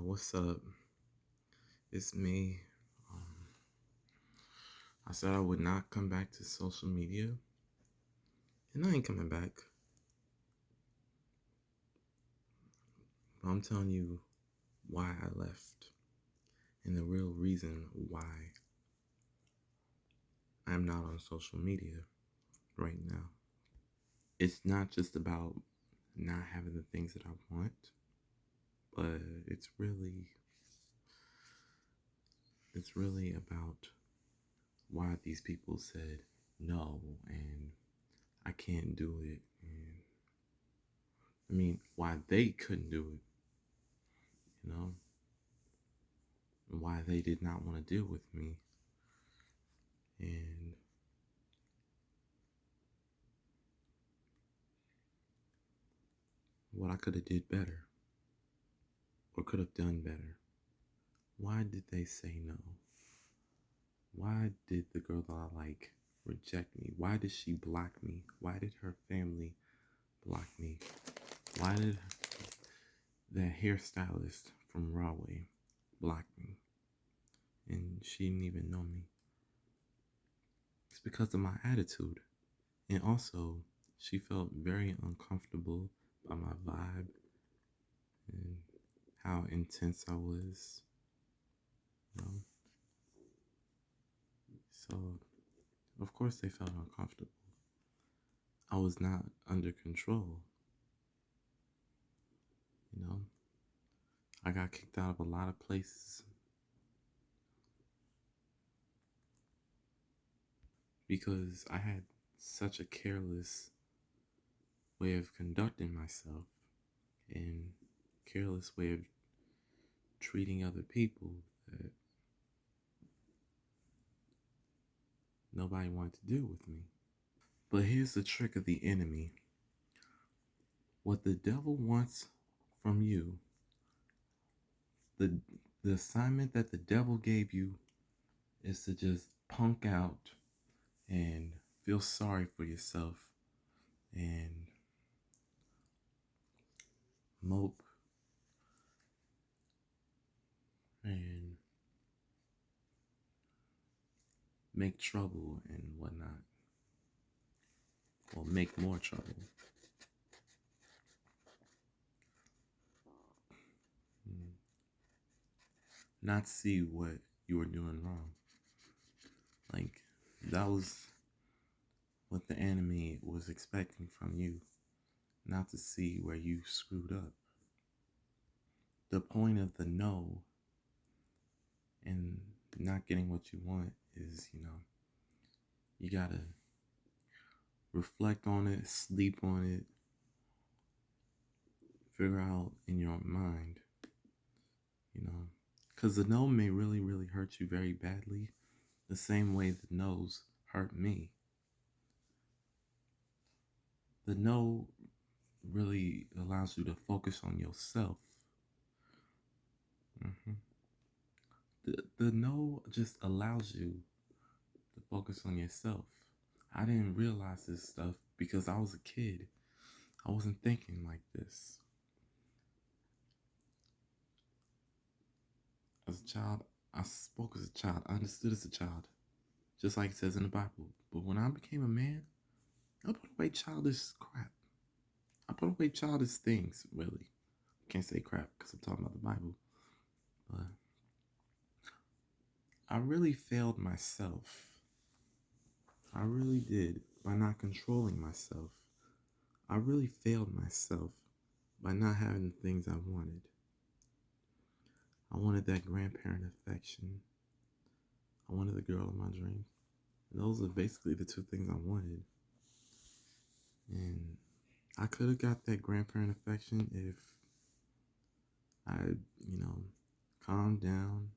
What's up? It's me. Um, I said I would not come back to social media, and I ain't coming back. But I'm telling you why I left, and the real reason why I'm not on social media right now. It's not just about not having the things that I want, but it's really about why these people said no, and I can't do it, and why they couldn't do it, you know, and why they did not want to deal with me, and what I could have did better or could have done better. Why did they say no? Why did the girl that I like reject me? Why did she block me? Why did her family block me? Why did that hairstylist from Rahway block me? And she didn't even know me. It's because of my attitude. And also, she felt very uncomfortable by my vibe and how intense I was. You know? So, of course, they felt uncomfortable. I was not under control. You know, I got kicked out of a lot of places because I had such a careless way of conducting myself and careless way of treating other people that nobody wanted to deal with me. But here's the trick of the enemy. What the devil wants from you, the the assignment that the devil gave you is to just punk out and feel sorry for yourself and mope and make trouble and whatnot, or make more trouble. Not see what you were doing wrong. Like, that was what the enemy was expecting from you, not to see where you screwed up. The point of the no and not getting what you want is, you gotta reflect on it, sleep on it, figure out in your mind, because the no may really, really hurt you very badly, the same way the no's hurt me. The no really allows you to focus on yourself. hmm the no just allows you to focus on yourself. I didn't realize this stuff because I was a kid. I wasn't thinking like this. As a child, I spoke as a child. I understood as a child, just like it says in the Bible. But when I became a man, I put away childish crap. I put away childish things, really. Can't say crap because I'm talking about the Bible. But I really failed myself. I really did by not controlling myself. I really failed myself by not having the things I wanted. I wanted that grandparent affection. I wanted the girl of my dreams. And those are basically the two things I wanted. And I could have got that grandparent affection if I, calmed down,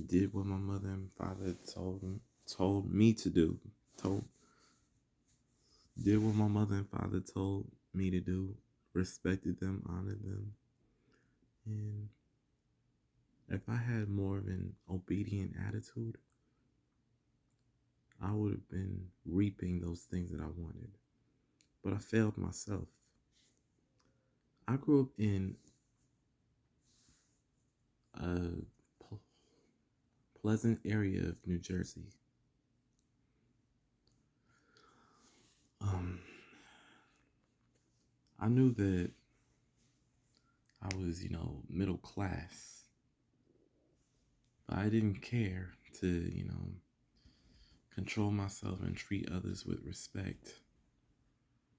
did what my mother and father told me to do. Did what my mother and father told me to do, respected them, honored them. And if I had more of an obedient attitude, I would have been reaping those things that I wanted. But I failed myself. I grew up in a pl- pleasant area of New Jersey. Um, I knew that I was, middle class, but I didn't care to, control myself and treat others with respect.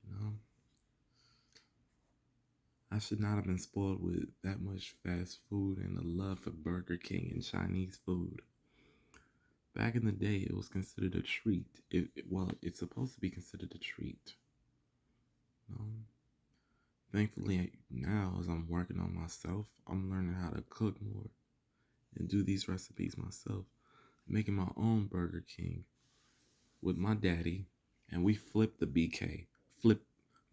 You know, I should not have been spoiled with that much fast food and a love for Burger King and Chinese food. Back in the day, it was considered a treat. Well, it's supposed to be considered a treat. You know? Thankfully, now as I'm working on myself, I'm learning how to cook more and do these recipes myself, making my own Burger King with my daddy, and we flip the BK, flip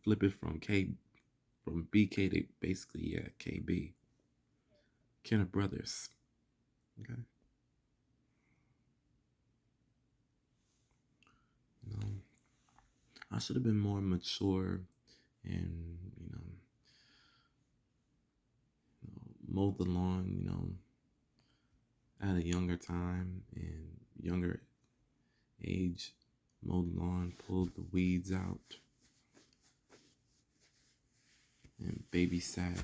flip it from BK to basically KB, Kenner Brothers. Okay, you know, I should have been more mature and mowed the lawn, at a younger time and younger age, mowed the lawn, pulled the weeds out, and babysat.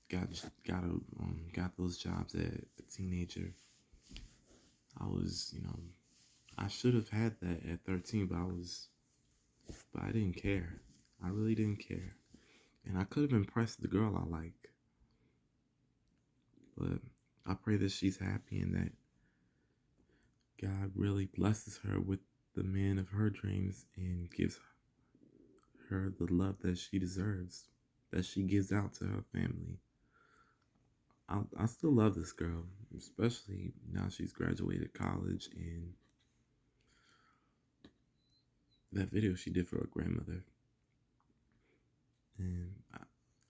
Got got those jobs at a teenager. I was, I should have had that at 13, but I didn't care. I really didn't care, and I could have impressed the girl I like, but I pray that she's happy and that God really blesses her with the man of her dreams and gives her the love that she deserves, that she gives out to her family. I still love this girl, especially now she's graduated college and that video she did for her grandmother. And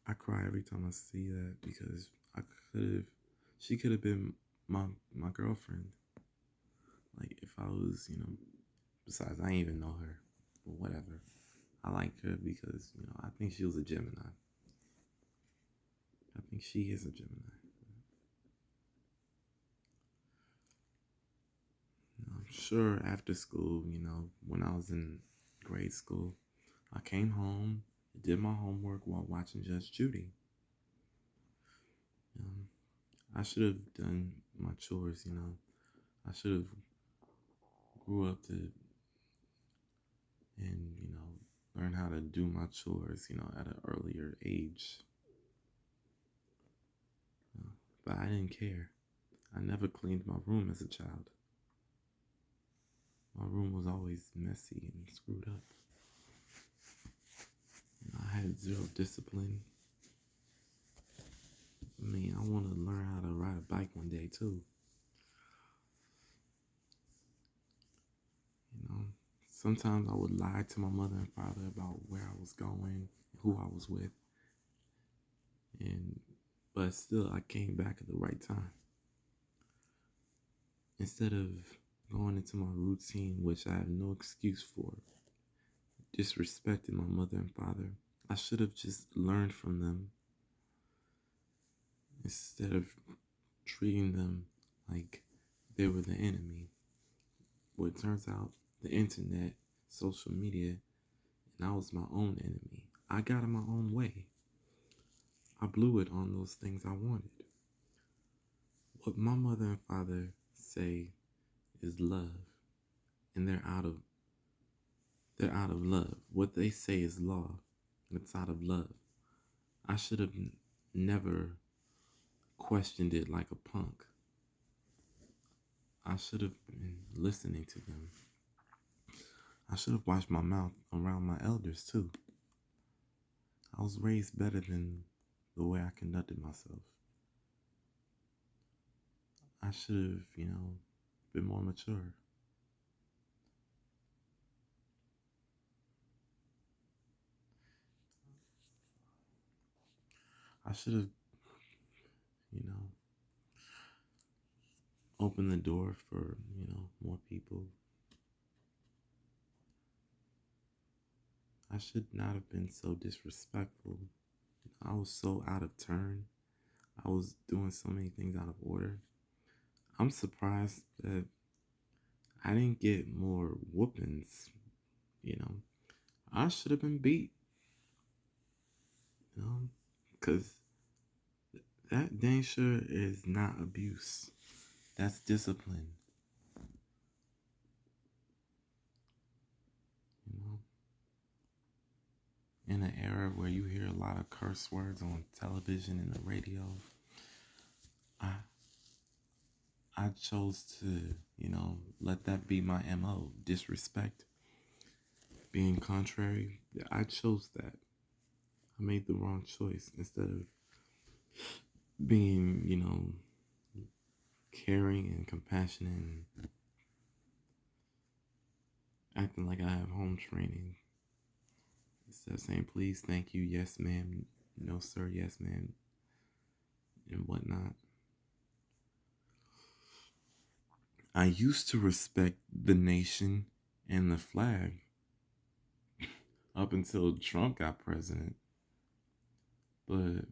I cry every time I see that because she could have been my girlfriend. Like if I was, besides I ain't even know her, but whatever. I like her because I think she was a Gemini. I think she is a Gemini. I'm sure after school, when I was in grade school, I came home, did my homework while watching Judge Judy. I should have done my chores. I should have grew up to and learn how to do my chores. At an earlier age. But I didn't care. I never cleaned my room as a child. My room was always messy and screwed up. I had zero discipline. I mean, I want to learn how to ride a bike one day too. Sometimes I would lie to my mother and father about where I was going, who I was with, and but still I came back at the right time. Instead of going into my routine, which I have no excuse for, disrespecting my mother and father, I should have just learned from them instead of treating them like they were the enemy. Well, it turns out the internet, social media, and I was my own enemy. I got in my own way. I blew it on those things I wanted. What my mother and father say is love, and they're out of love. What they say is law, and it's out of love. I should have never questioned it like a punk. I should have been listening to them. I should have watched my mouth around my elders too. I was raised better than the way I conducted myself. I should have, been more mature. I should have, you know, opened the door for, more people. I should not have been so disrespectful. I was so out of turn. I I was doing so many things out of order. I'm surprised that I didn't get more whoopings, you know. I should have been beat, you know, because that dang sure is not abuse. That's discipline, you know. In an era where you hear a lot of curse words on television and the radio, I I chose to, let that be my MO. Disrespect, being contrary. I chose that. I made the wrong choice instead of being, caring and compassionate and acting like I have home training. Instead of saying please, thank you, yes ma'am, no sir, yes ma'am, and whatnot. I used to respect the nation and the flag up until Trump got president. But,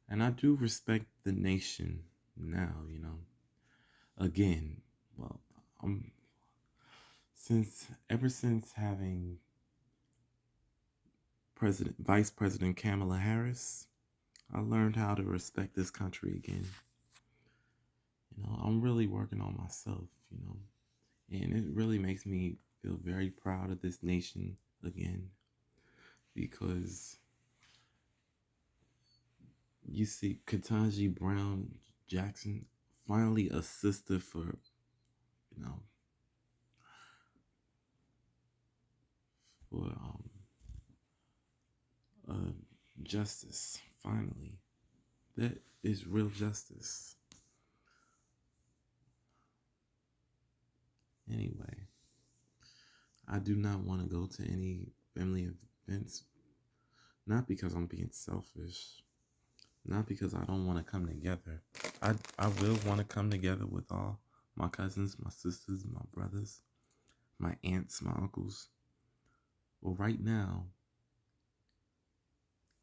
and I do respect the nation now. Again, well, I'm ever since having Vice President Kamala Harris, I learned how to respect this country again. I'm really working on myself, and it really makes me feel very proud of this nation again because you see Ketanji Brown Jackson, finally a sister you know, for justice. Finally, that is real justice. Anyway, I do not want to go to any family events, not because I'm being selfish, not because I don't want to come together. I will want to come together with all my cousins, my sisters, my brothers, my aunts, my uncles. Well, right now,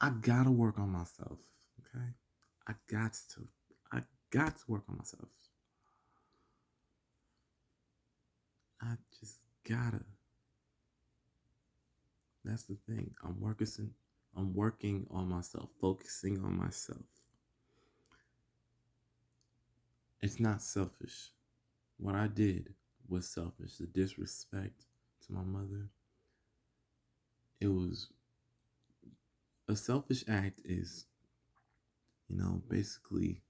I gotta work on myself. Okay, I got to. I got to work on myself. I just gotta. That's the thing. I'm working on myself, focusing on myself. It's not selfish. What I did was selfish. The disrespect to my mother. It was a selfish act is, basically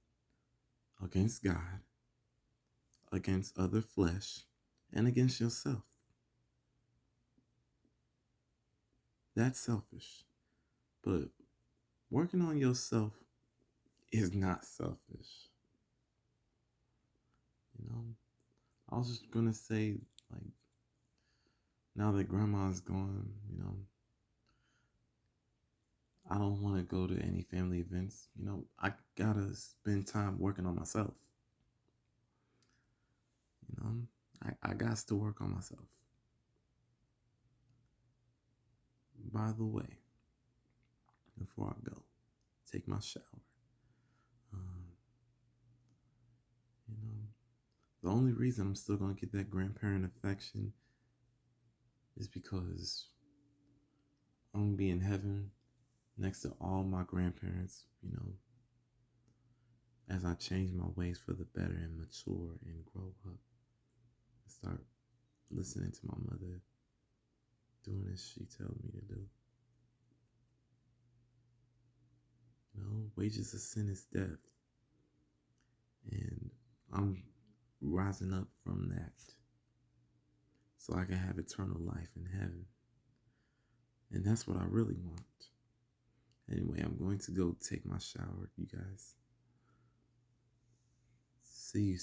against God, against other flesh, and against yourself. That's selfish. But working on yourself is not selfish. I was just gonna say, like, now that grandma's gone, I don't want to go to any family events. I gotta spend time working on myself. I got to work on myself. By the way, before I go, take my shower. Um, you know, the only reason I'm still gonna get that grandparent affection is because I'm gonna be in heaven next to all my grandparents, as I change my ways for the better and mature and grow up and start listening to my mother doing as she tells me to do. Wages of sin is death. And I'm rising up from that so I can have eternal life in heaven. And that's what I really want. Anyway, I'm going to go take my shower, you guys. See you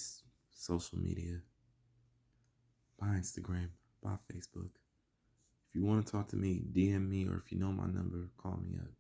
social media. Bye Instagram. Bye Facebook. If you want to talk to me, DM me, or if you know my number, call me up.